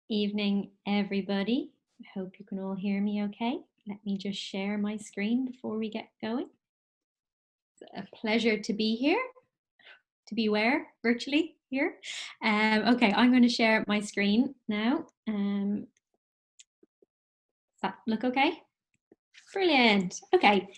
Evening, everybody. I hope you can all hear me okay. Let me just share my screen before we get going. It's a pleasure to be here, to be where? Virtually here. Okay, I'm going to share my screen now. Does that look okay? Brilliant. Okay.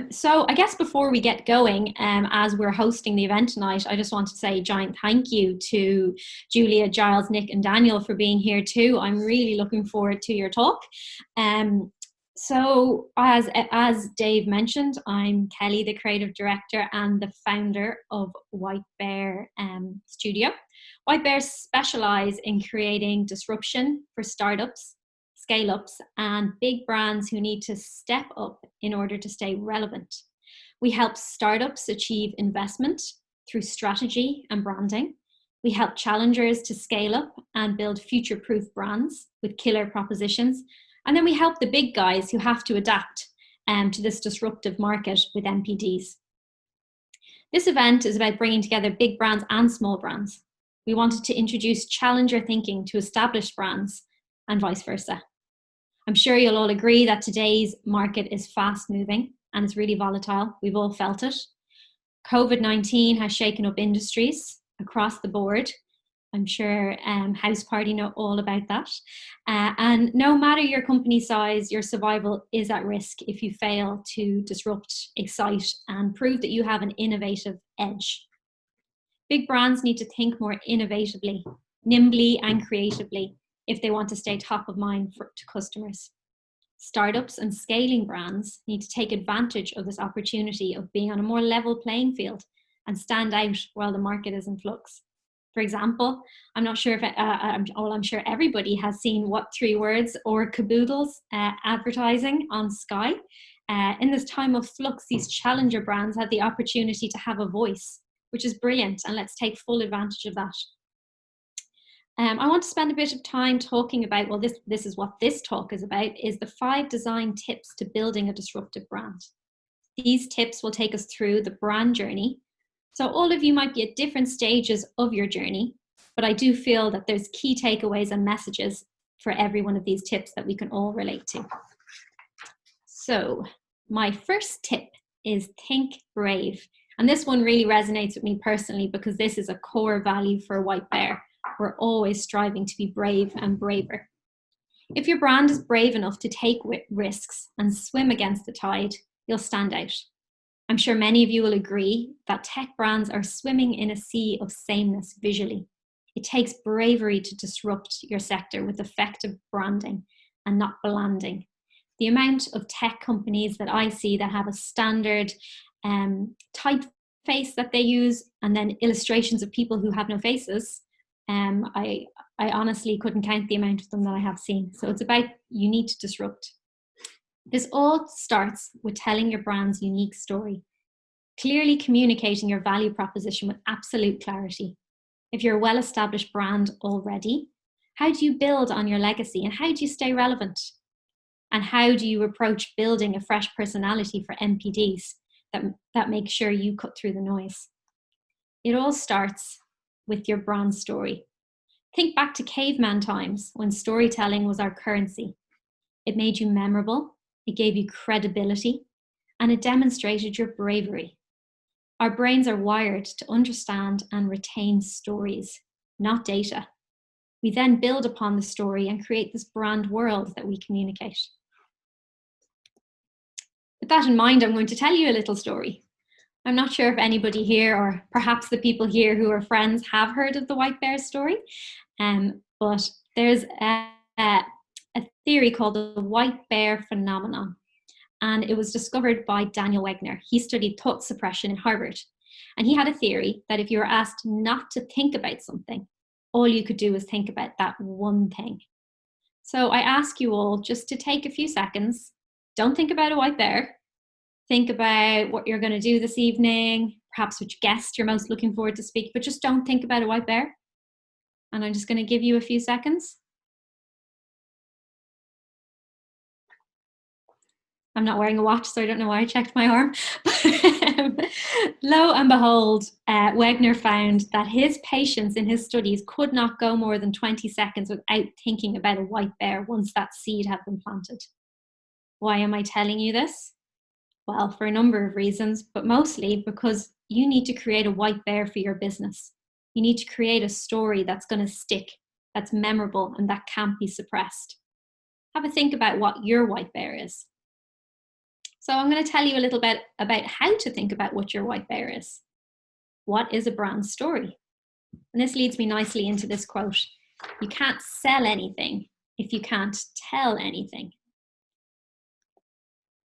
So I guess before we get going, as we're hosting the event tonight, I just want to say a giant thank you to Julia, Giles, Nick, and Daniel for being here too. I'm really looking forward to your talk. So as Dave mentioned, I'm Kelly, the creative director and the founder of White Bear Studio. White Bear specialize in creating disruption for startups, scale-ups, and big brands who need to step up in order to stay relevant. We help startups achieve investment through strategy and branding. We help challengers to scale up and build future-proof brands with killer propositions. And then we help the big guys who have to adapt to this disruptive market with MPDs. This event is about bringing together big brands and small brands. We wanted to introduce challenger thinking to established brands and vice versa. I'm sure you'll all agree that today's market is fast moving and it's really volatile. We've all felt it. COVID-19 has shaken up industries across the board. I'm sure House Party know all about that. And no matter your company size, your survival is at risk if you fail to disrupt, excite, and prove that you have an innovative edge. Big brands need to think more innovatively, nimbly, and creatively if they want to stay top of mind to customers. Startups and scaling brands need to take advantage of this opportunity of being on a more level playing field and stand out while the market is in flux. For example, I'm not sure if, I'm sure everybody has seen What Three Words or Caboodle's advertising on Sky. In this time of flux, these challenger brands have the opportunity to have a voice, which is brilliant, and let's take full advantage of that. I want to spend a bit of time talking about, well, this is what this talk is about, is the 5 design tips to building a disruptive brand. These tips will take us through the brand journey. So all of you might be at different stages of your journey, but I do feel that there's key takeaways and messages for every one of these tips that we can all relate to. So my first tip is think brave. And this one really resonates with me personally because this is a core value for White Bear. We're always striving to be brave and braver. If your brand is brave enough to take risks and swim against the tide, you'll stand out. I'm sure many of you will agree that tech brands are swimming in a sea of sameness visually. It takes bravery to disrupt your sector with effective branding and not blanding. The amount of tech companies that I see that have a standard typeface that they use and then illustrations of people who have no faces, I honestly couldn't count the amount of them that I have seen. So it's about you need to disrupt. This all starts with telling your brand's unique story, clearly communicating your value proposition with absolute clarity. If you're a well-established brand already, how do you build on your legacy and how do you stay relevant? And how do you approach building a fresh personality for MPDs that make sure you cut through the noise? It all starts with your brand story. Think back to caveman times when storytelling was our currency. It made you memorable, it gave you credibility, and it demonstrated your bravery. Our brains are wired to understand and retain stories, not data. We then build upon the story and create this brand world that we communicate. With that in mind, I'm going to tell you a little story. I'm not sure if anybody here, or perhaps the people here who are friends, have heard of the White Bear story, but there's a theory called the White Bear phenomenon, and it was discovered by Daniel Wegner. He studied thought suppression in Harvard, and he had a theory that if you were asked not to think about something, all you could do was think about that one thing. So I ask you all just to take a few seconds. Don't think about a white bear. Think about what you're going to do this evening, perhaps which guest you're most looking forward to speak, but just don't think about a white bear. And I'm just going to give you a few seconds. I'm not wearing a watch, so I don't know why I checked my arm. Lo and behold, Wegner found that his patients in his studies could not go more than 20 seconds without thinking about a white bear once that seed had been planted. Why am I telling you this? Well, for a number of reasons, but mostly because you need to create a white bear for your business. You need to create a story that's going to stick, that's memorable, and that can't be suppressed. Have a think about what your white bear is. So I'm going to tell you a little bit about how to think about what your white bear is. What is a brand story? And this leads me nicely into this quote. You can't sell anything if you can't tell anything.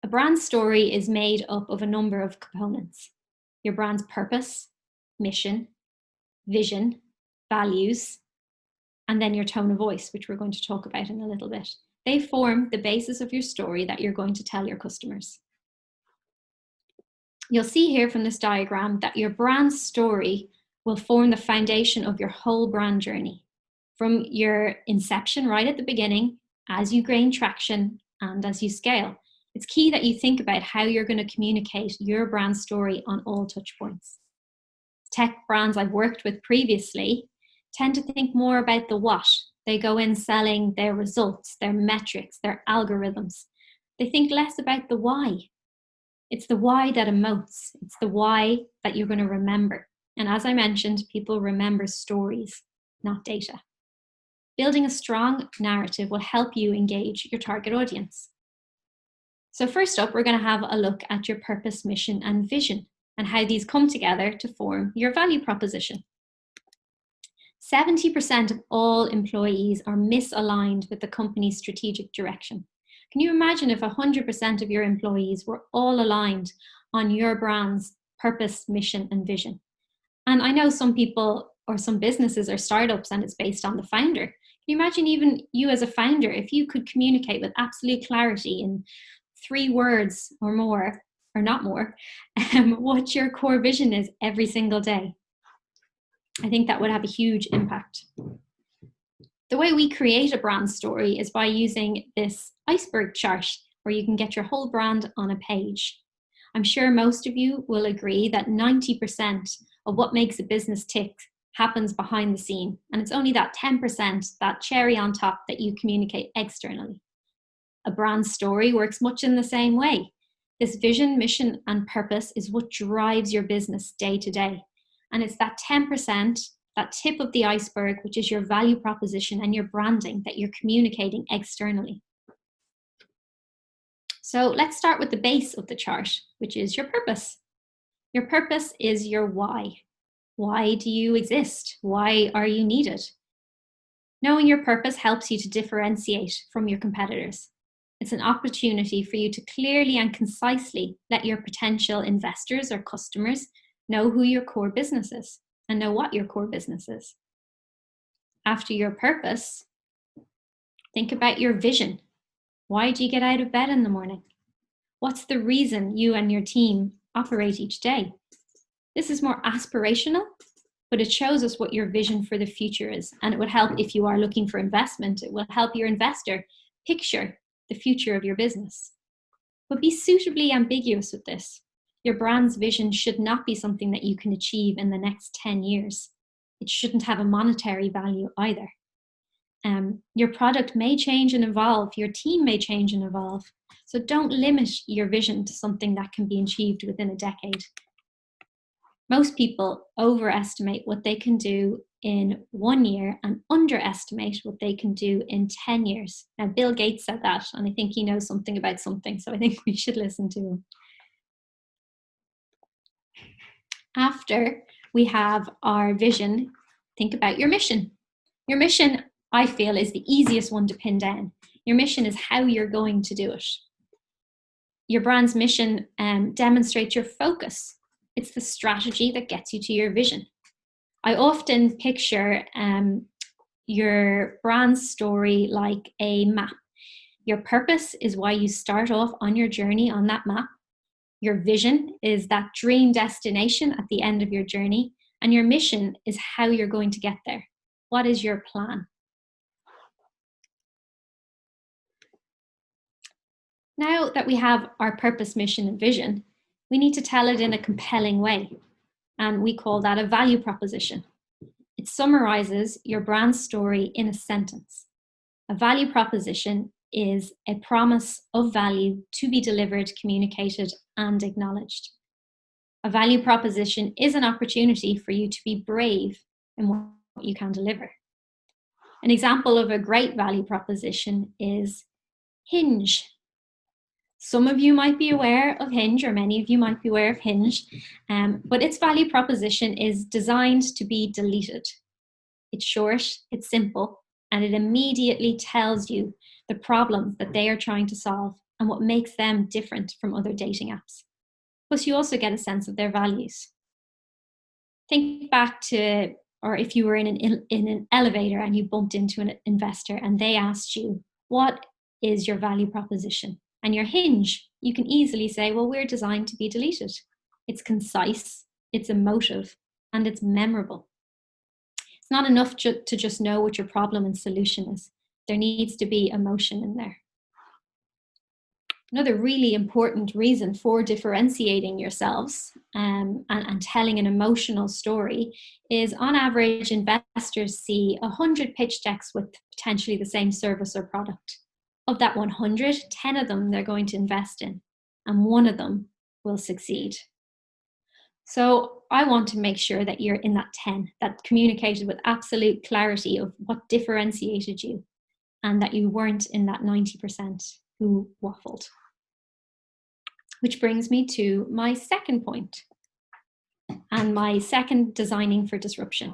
A brand story is made up of a number of components. Your brand's purpose, mission, vision, values, and then your tone of voice, which we're going to talk about in a little bit. They form the basis of your story that you're going to tell your customers. You'll see here from this diagram that your brand story will form the foundation of your whole brand journey. From your inception right at the beginning, as you gain traction and as you scale. It's key that you think about how you're going to communicate your brand story on all touch points. Tech brands I've worked with previously tend to think more about the what. They go in selling their results, their metrics, their algorithms. They think less about the why. It's the why that emotes. It's the why that you're going to remember. And as I mentioned, people remember stories, not data. Building a strong narrative will help you engage your target audience. So first up, we're going to have a look at your purpose, mission, and vision, and how these come together to form your value proposition. 70% of all employees are misaligned with the company's strategic direction. Can you imagine if 100% of your employees were all aligned on your brand's purpose, mission, and vision? And I know some people or some businesses are startups and it's based on the founder. Can you imagine even you as a founder, if you could communicate with absolute clarity in 3 words or more, or not more, what your core vision is every single day? I think that would have a huge impact. The way we create a brand story is by using this iceberg chart where you can get your whole brand on a page. I'm sure most of you will agree that 90% of what makes a business tick happens behind the scene. And it's only that 10%, that cherry on top, that you communicate externally. A brand story works much in the same way. This vision, mission, and purpose is what drives your business day to day. And it's that 10%, that tip of the iceberg, which is your value proposition and your branding that you're communicating externally. So let's start with the base of the chart, which is your purpose. Your purpose is your why. Why do you exist? Why are you needed? Knowing your purpose helps you to differentiate from your competitors. It's an opportunity for you to clearly and concisely let your potential investors or customers know who your core business is and know what your core business is. After your purpose, think about your vision. Why do you get out of bed in the morning? What's the reason you and your team operate each day? This is more aspirational, but it shows us what your vision for the future is. And it would help if you are looking for investment. It will help your investor picture the future of your business. But be suitably ambiguous with this. Your brand's vision should not be something that you can achieve in the next 10 years. It shouldn't have a monetary value either. Your product may change and evolve. Your team may change and evolve. So don't limit your vision to something that can be achieved within a decade. Most people overestimate what they can do in 1 year and underestimate what they can do in 10 years. Now, Bill Gates said that, and I think he knows something about something, so I think we should listen to him. After we have our vision, think about your mission. Your mission, I feel, is the easiest one to pin down. Your mission is how you're going to do it. Your brand's mission demonstrates your focus. It's the strategy that gets you to your vision. I often picture your brand story like a map. Your purpose is why you start off on your journey on that map. Your vision is that dream destination at the end of your journey. And your mission is how you're going to get there. What is your plan? Now that we have our purpose, mission, and vision, we need to tell it in a compelling way. And we call that a value proposition. It summarizes your brand story in a sentence. A value proposition is a promise of value to be delivered, communicated, and acknowledged. A value proposition is an opportunity for you to be brave in what you can deliver. An example of a great value proposition is Hinge. Some of you might be aware of Hinge, or many of you might be aware of Hinge, but its value proposition is designed to be deleted. It's short, it's simple, and it immediately tells you the problems that they are trying to solve and what makes them different from other dating apps. Plus, you also get a sense of their values. Think back to, or if you were in an elevator and you bumped into an investor and they asked you, what is your value proposition? And your Hinge, you can easily say, well, we're designed to be deleted. It's concise, it's emotive, and it's memorable. It's not enough to just know what your problem and solution is. There needs to be emotion in there. Another really important reason for differentiating yourselves and telling an emotional story is, on average, investors see 100 pitch decks with potentially the same service or product. Of that 100, 10 of them they're going to invest in, and one of them will succeed. So I want to make sure that you're in that 10, that communicated with absolute clarity of what differentiated you, and that you weren't in that 90% who waffled. Which brings me to my second point, and my second designing for disruption.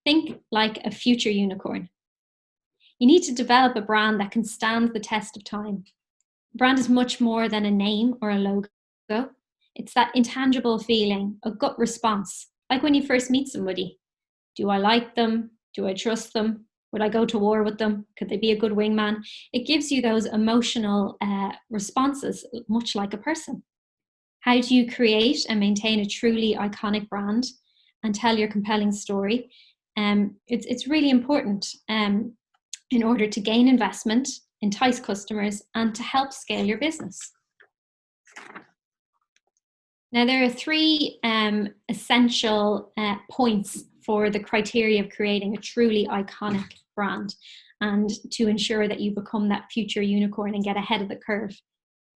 Think like a future unicorn. You need to develop a brand that can stand the test of time. A brand is much more than a name or a logo. It's that intangible feeling, a gut response, like when you first meet somebody. Do I like them? Do I trust them? Would I go to war with them? Could they be a good wingman? It gives you those emotional responses, much like a person. How do you create and maintain a truly iconic brand and tell your compelling story? It's really important in order to gain investment, entice customers, and to help scale your business. Now, there are three essential points for the criteria of creating a truly iconic brand and to ensure that you become that future unicorn and get ahead of the curve.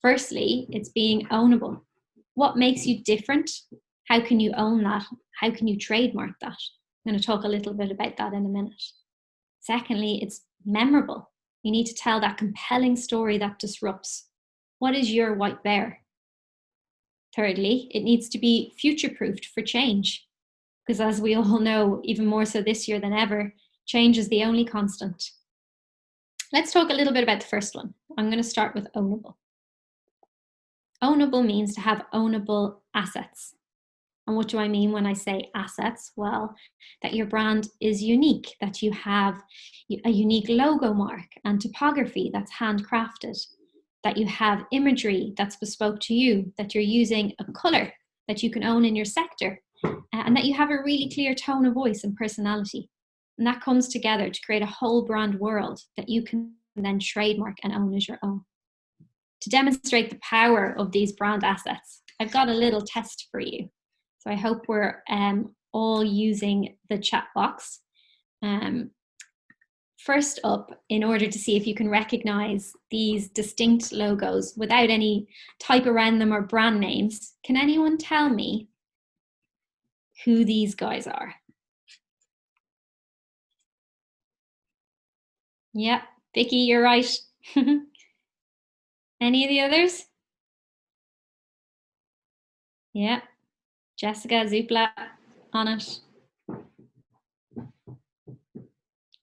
Firstly, it's being ownable. What makes you different? How can you own that? How can you trademark that? I'm going to talk a little bit about that in a minute. Secondly, it's memorable. You need to tell that compelling story that disrupts. What is your white bear? Thirdly, it needs to be future-proofed for change, because as we all know, even more so this year than ever, change is the only constant. Let's talk a little bit about the first one. I'm going to start with ownable. Ownable means to have ownable assets. And what do I mean when I say assets? Well, that your brand is unique, that you have a unique logo mark and typography that's handcrafted, that you have imagery that's bespoke to you, that you're using a color that you can own in your sector, and that you have a really clear tone of voice and personality. And that comes together to create a whole brand world that you can then trademark and own as your own. To demonstrate the power of these brand assets, I've got a little test for you. So I hope we're all using the chat box. First up, in order to see if you can recognize these distinct logos without any type around them or brand names, can anyone tell me who these guys are? Yep, Vicky, you're right. Any of the others? Yeah, Jessica, Zoopla, on it.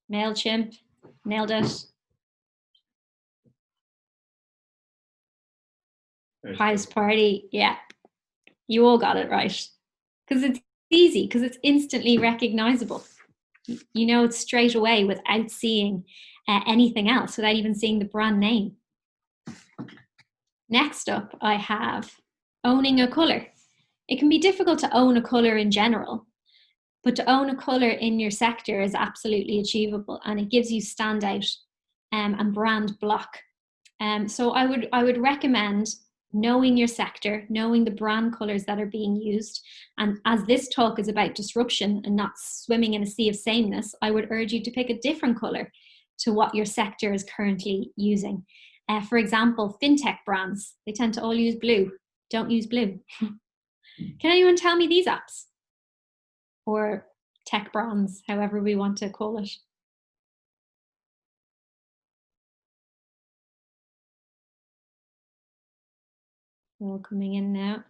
MailChimp, nailed it. House Party, yeah. You all got it right. Because it's easy, because it's instantly recognizable. You know it straight away without seeing anything else, without even seeing the brand name. Next up, I have owning a color. It can be difficult to own a color in general, but to own a color in your sector is absolutely achievable, and it gives you standout and brand block. So I would recommend knowing your sector, knowing the brand colors that are being used. And as this talk is about disruption and not swimming in a sea of sameness, I would urge you to pick a different color to what your sector is currently using. For example, fintech brands, they tend to all use blue. Don't use blue. Can anyone tell me these apps? Or tech brands, however we want to call it. All coming in now.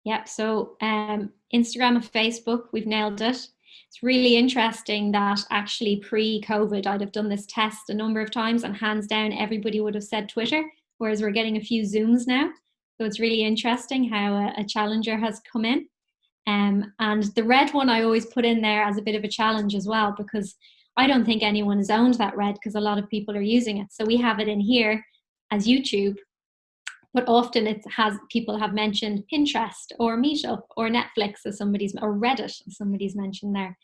Yep, so Instagram and Facebook, we've nailed it. It's really interesting that actually pre-COVID, I'd have done this test a number of times and hands down, everybody would have said Twitter, whereas we're getting a few Zooms now. So it's really interesting how a challenger has come in. And the red one I always put in there as a bit of a challenge as well, because I don't think anyone has owned that red because a lot of people are using it. So we have it in here as YouTube, but often it has, people have mentioned Pinterest or Meetup or Netflix as somebody's, or Reddit as somebody's mentioned there.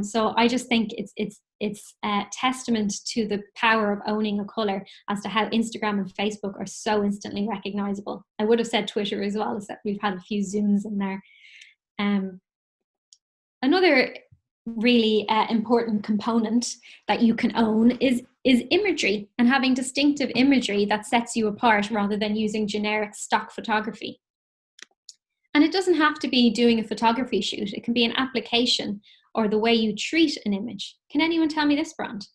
So I just think it's a testament to the power of owning a color as to how Instagram and Facebook are so instantly recognizable. I would have said Twitter as well, except we've had a few Zooms in there. Another really important component that you can own is imagery, and having distinctive imagery that sets you apart rather than using generic stock photography. And it doesn't have to be doing a photography shoot. It can be an application or the way you treat an image. Can anyone tell me this brand?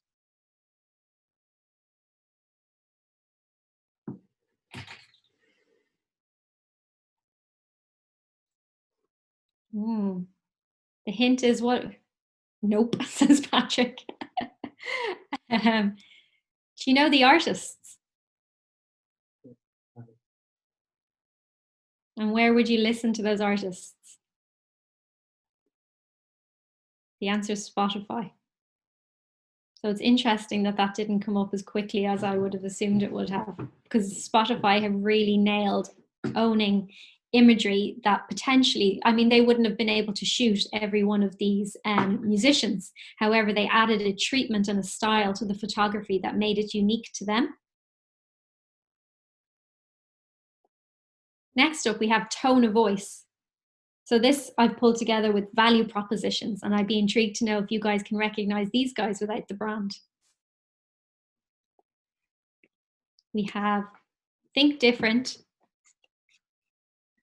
The hint is what? Nope, says Patrick. Do you know the artists? And where would you listen to those artists? The answer is Spotify. So it's interesting that that didn't come up as quickly as I would have assumed it would have, because Spotify have really nailed owning imagery that potentially, I mean, they wouldn't have been able to shoot every one of these musicians. However, they added a treatment and a style to the photography that made it unique to them. Next up, we have tone of voice. So this I've pulled together with value propositions, and I'd be intrigued to know if you guys can recognize these guys without the brand. We have think different,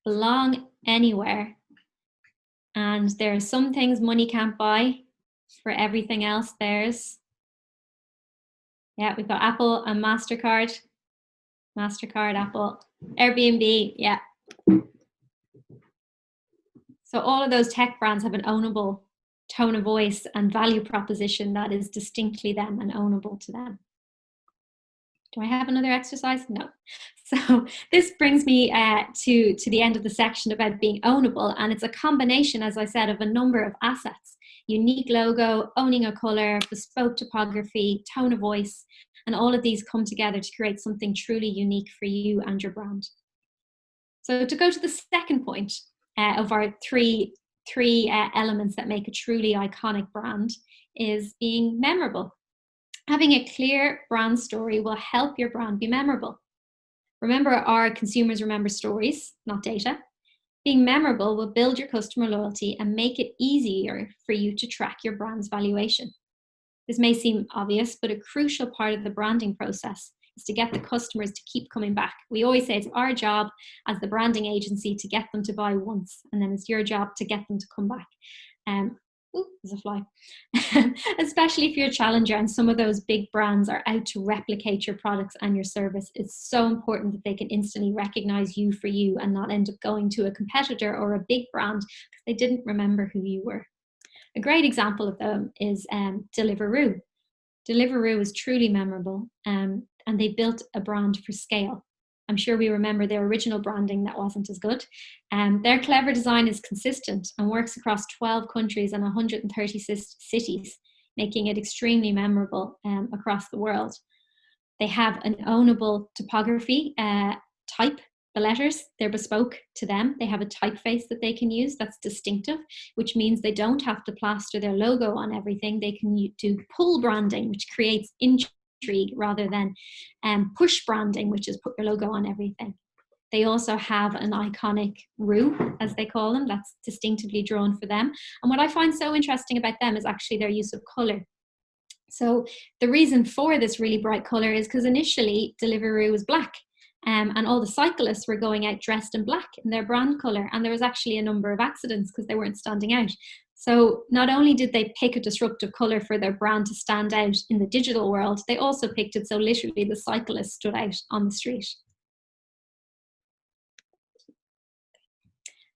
belong anywhere, and there are some things money can't buy. For everything else, there's, yeah, we've got Apple and MasterCard, Apple, Airbnb, yeah. So all of those tech brands have an ownable tone of voice and value proposition that is distinctly them and ownable to them. Do I have another exercise? No. So this brings me to the end of the section about being ownable, and it's a combination, as I said, of a number of assets: unique logo, owning a color, bespoke typography, tone of voice, and all of these come together to create something truly unique for you and your brand. So to go to the second point of our three elements that make a truly iconic brand is being memorable. Having a clear brand story will help your brand be memorable. Remember, our consumers remember stories, not data. Being memorable will build your customer loyalty and make it easier for you to track your brand's valuation. This may seem obvious, but a crucial part of the branding process is to get the customers to keep coming back. We always say it's our job as the branding agency to get them to buy once, and then it's your job to get them to come back. There's a fly. Especially if you're a challenger and some of those big brands are out to replicate your products and your service, it's so important that they can instantly recognize you for you and not end up going to a competitor or a big brand because they didn't remember who you were. A great example of them is Deliveroo. Deliveroo is truly memorable, and they built a brand for scale. I'm sure we remember their original branding that wasn't as good. Their clever design is consistent and works across 12 countries and 130 cities, making it extremely memorable across the world. They have an ownable typography type The letters, they're bespoke to them. They have a typeface that they can use that's distinctive, which means they don't have to plaster their logo on everything. They can do pull branding, which creates intrigue rather than push branding, which is put your logo on everything. They also have an iconic roux, as they call them, that's distinctively drawn for them. And what I find so interesting about them is actually their use of color. So the reason for this really bright color is because initially Deliveroo was black, and all the cyclists were going out dressed in black in their brand color, and there was actually a number of accidents because they weren't standing out. So not only did they pick a disruptive color for their brand to stand out in the digital world, they also picked it so literally the cyclists stood out on the street.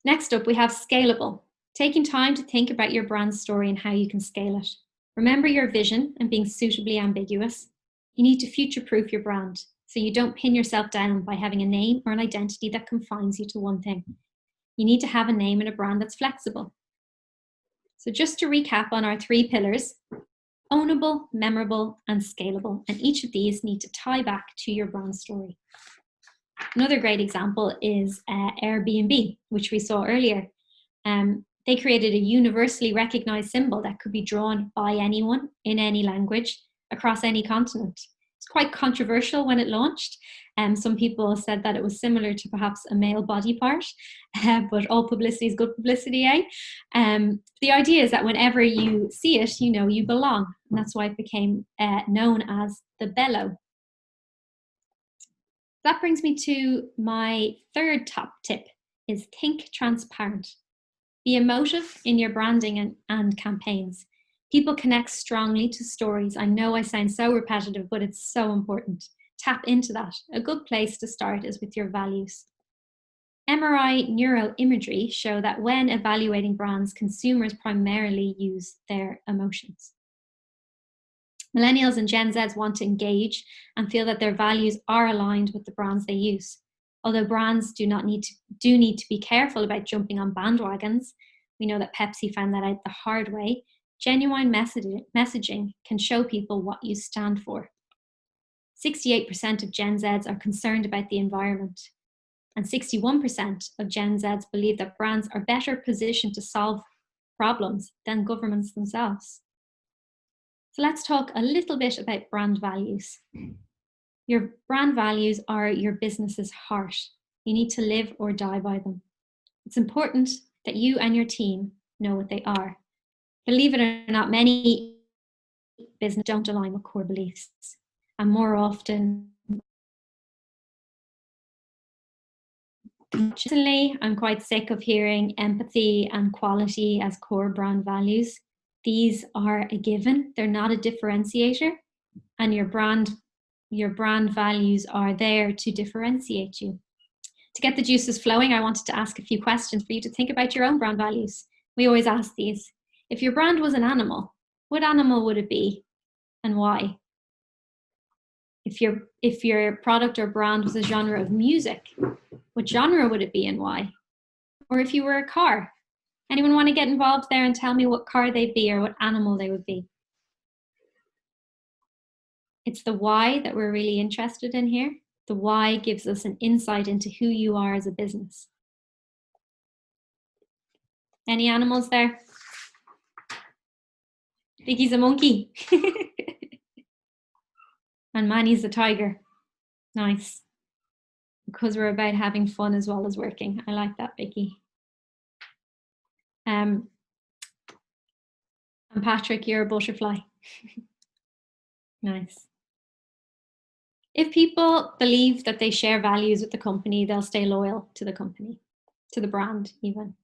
Next up, we have scalable, taking time to think about your brand story and how you can scale it. Remember your vision and being suitably ambiguous. You need to future-proof your brand so you don't pin yourself down by having a name or an identity that confines you to one thing. You need to have a name and a brand that's flexible. So just to recap on our 3 pillars, ownable, memorable, and scalable, and each of these need to tie back to your brand story. Another great example is Airbnb, which we saw earlier. They created a universally recognized symbol that could be drawn by anyone in any language across any continent. It's quite controversial when it launched. Some people said that it was similar to perhaps a male body part, but all publicity is good publicity, eh? The idea is that whenever you see it, you know you belong. And that's why it became known as the bellow. That brings me to my 3rd top tip, is think transparent. Be emotive in your branding and campaigns. People connect strongly to stories. I know I sound so repetitive, but it's so important. Tap into that. A good place to start is with your values. MRI neuroimagery show that when evaluating brands, consumers primarily use their emotions. Millennials and Gen Zs want to engage and feel that their values are aligned with the brands they use. Although brands do need to be careful about jumping on bandwagons, we know that Pepsi found that out the hard way, genuine messaging can show people what you stand for. 68% of Gen Zs are concerned about the environment, and 61% of Gen Zs believe that brands are better positioned to solve problems than governments themselves. So let's talk a little bit about brand values. Your brand values are your business's heart. You need to live or die by them. It's important that you and your team know what they are. Believe it or not, many businesses don't align with core beliefs. And more often, personally, I'm quite sick of hearing empathy and quality as core brand values. These are a given. They're not a differentiator. And your brand values are there to differentiate you. To get the juices flowing, I wanted to ask a few questions for you to think about your own brand values. We always ask these. If your brand was an animal, what animal would it be and why? If your product or brand was a genre of music, what genre would it be and why? Or if you were a car, anyone want to get involved there and tell me what car they'd be or what animal they would be? It's the why that we're really interested in here. The why gives us an insight into who you are as a business. Any animals there? Vicky's a monkey. And Manny's a tiger. Nice. Because we're about having fun as well as working. I like that, Vicky. And Patrick, you're a butterfly. Nice. If people believe that they share values with the company, they'll stay loyal to the company, to the brand even.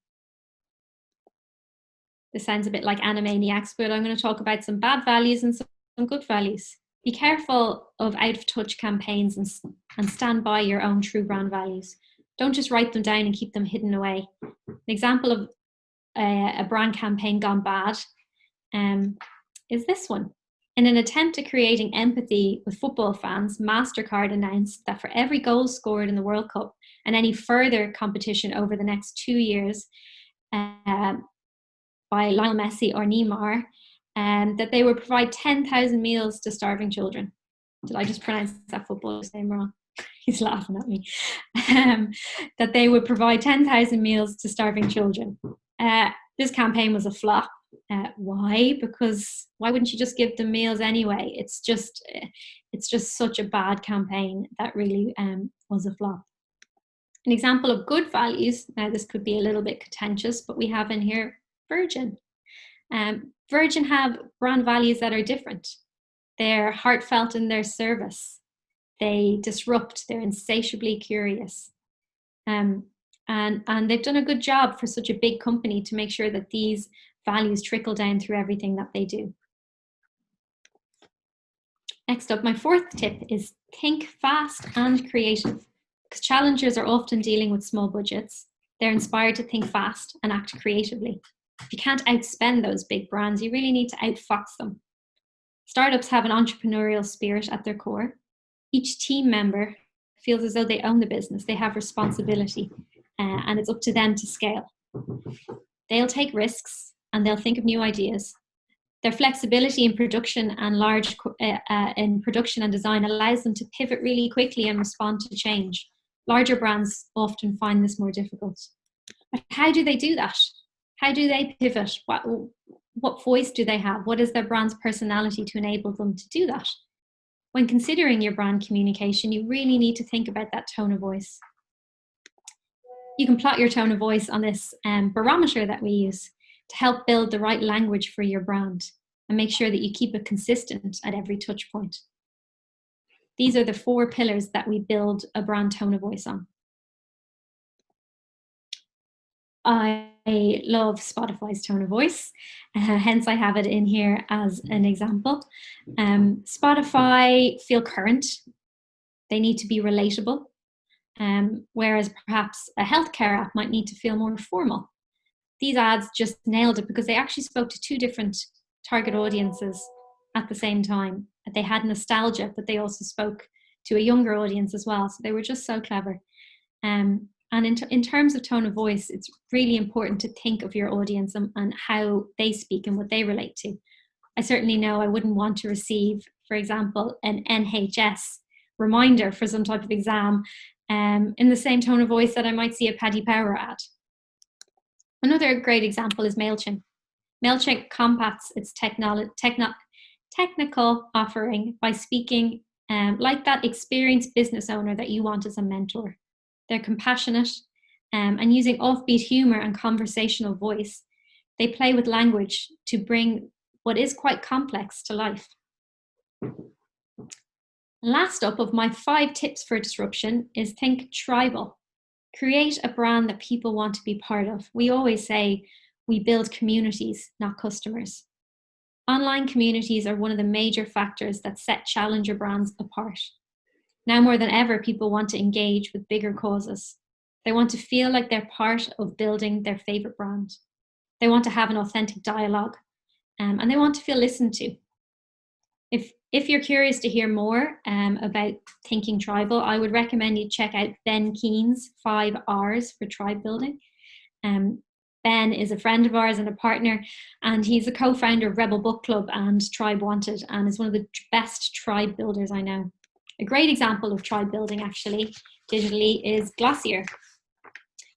This sounds a bit like Animaniacs, but I'm going to talk about some bad values and some good values. Be careful of out-of-touch campaigns and stand by your own true brand values. Don't just write them down and keep them hidden away. An example of a brand campaign gone bad is this one. In an attempt at creating empathy with football fans, MasterCard announced that for every goal scored in the World Cup and any further competition over the next 2 years by Lionel Messi or Neymar, that they would provide 10,000 meals to starving children. Did I just pronounce that footballer's name wrong? He's laughing at me. Um, that they would provide 10,000 meals to starving children. This campaign was a flop. Why? Because why wouldn't you just give them meals anyway? It's just such a bad campaign that really was a flop. An example of good values, now this could be a little bit contentious, but we have in here Virgin. Virgin have brand values that are different. They're heartfelt in their service. They disrupt, they're insatiably curious. And they've done a good job for such a big company to make sure that these values trickle down through everything that they do. Next up, my fourth tip is think fast and creative. Because challengers are often dealing with small budgets, they're inspired to think fast and act creatively. If you can't outspend those big brands, you really need to outfox them. Startups have an entrepreneurial spirit at their core. Each team member feels as though they own the business, they have responsibility, and it's up to them to scale. They'll take risks and they'll think of new ideas. Their flexibility in production and production and design allows them to pivot really quickly and respond to change. Larger brands often find this more difficult. But how do they do that? How do they pivot? What voice do they have? What is their brand's personality to enable them to do that? When considering your brand communication, you really need to think about that tone of voice. You can plot your tone of voice on this barometer that we use to help build the right language for your brand and make sure that you keep it consistent at every touch point. These are the 4 pillars that we build a brand tone of voice on. I love Spotify's tone of voice, hence I have it in here as an example. Spotify feel current. They need to be relatable, whereas perhaps a healthcare app might need to feel more formal. These ads just nailed it because they actually spoke to 2 different target audiences at the same time. They had nostalgia, but they also spoke to a younger audience as well. So they were just so clever. And in terms of tone of voice, it's really important to think of your audience and how they speak and what they relate to. I certainly know I wouldn't want to receive, for example, an NHS reminder for some type of exam in the same tone of voice that I might see a Paddy Power ad. Another great example is MailChimp. MailChimp combats its technical offering by speaking like that experienced business owner that you want as a mentor. They're compassionate and using offbeat humor and conversational voice, they play with language to bring what is quite complex to life. Last up of my 5 tips for disruption is think tribal. Create a brand that people want to be part of. We always say we build communities, not customers. Online communities are one of the major factors that set challenger brands apart. Now more than ever, people want to engage with bigger causes. They want to feel like they're part of building their favorite brand. They want to have an authentic dialogue, and they want to feel listened to. If you're curious to hear more about thinking tribal, I would recommend you check out Ben Keen's 5 R's for tribe building. Ben is a friend of ours and a partner, and he's a co-founder of Rebel Book Club and Tribe Wanted, and is one of the best tribe builders I know. A great example of tribe building, actually, digitally, is Glossier.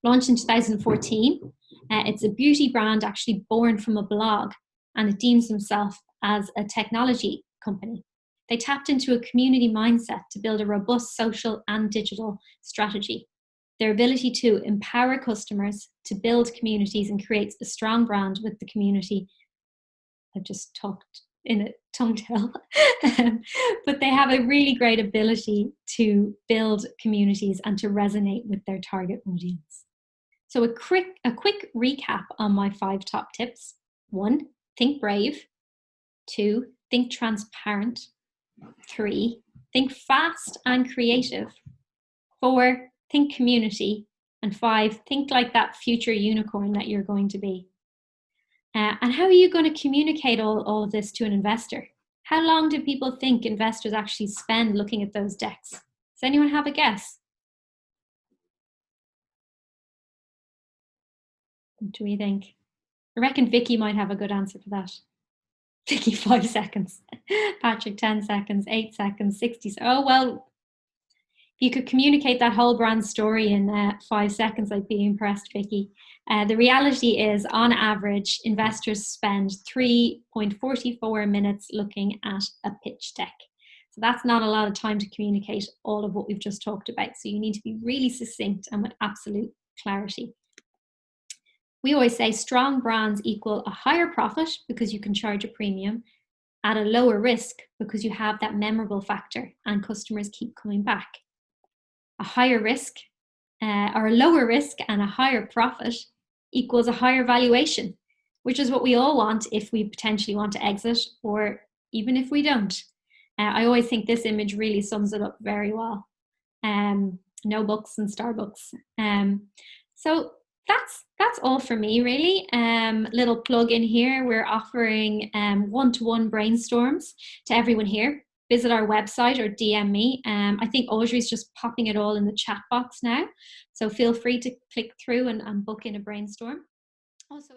Launched in 2014, it's a beauty brand actually born from a blog, and it deems themselves as a technology company. They tapped into a community mindset to build a robust social and digital strategy. Their ability to empower customers to build communities and create a strong brand with the community. I've just talked in a tongue tale, but they have a really great ability to build communities and to resonate with their target audience. So a quick recap on my 5 top tips. 1, think brave. 2, think transparent. 3, think fast and creative. 4, think community. And 5, think like that future unicorn that you're going to be. And how are you going to communicate all of this to an investor? How long do people think investors actually spend looking at those decks? Does anyone have a guess? What do we think? I reckon Vicky might have a good answer for that. Vicky, 5 seconds. Patrick, 10 seconds, 8 seconds, 60. Oh, well, If you could communicate that whole brand story in 5 seconds, I'd be impressed, Vicky. The reality is, on average, investors spend 3.44 minutes looking at a pitch deck. So that's not a lot of time to communicate all of what we've just talked about. So you need to be really succinct and with absolute clarity. We always say strong brands equal a higher profit because you can charge a premium, at a lower risk because you have that memorable factor and customers keep coming back. A higher risk or a lower risk and a higher profit equals a higher valuation, which is what we all want if we potentially want to exit, or even if we don't. I always think this image really sums it up very well. No books and Starbucks. So that's all for me, really. Little plug in here. We're offering one-to-one brainstorms to everyone here. Visit our website or DM me. I think Audrey's just popping it all in the chat box now. So feel free to click through and book in a brainstorm. Also,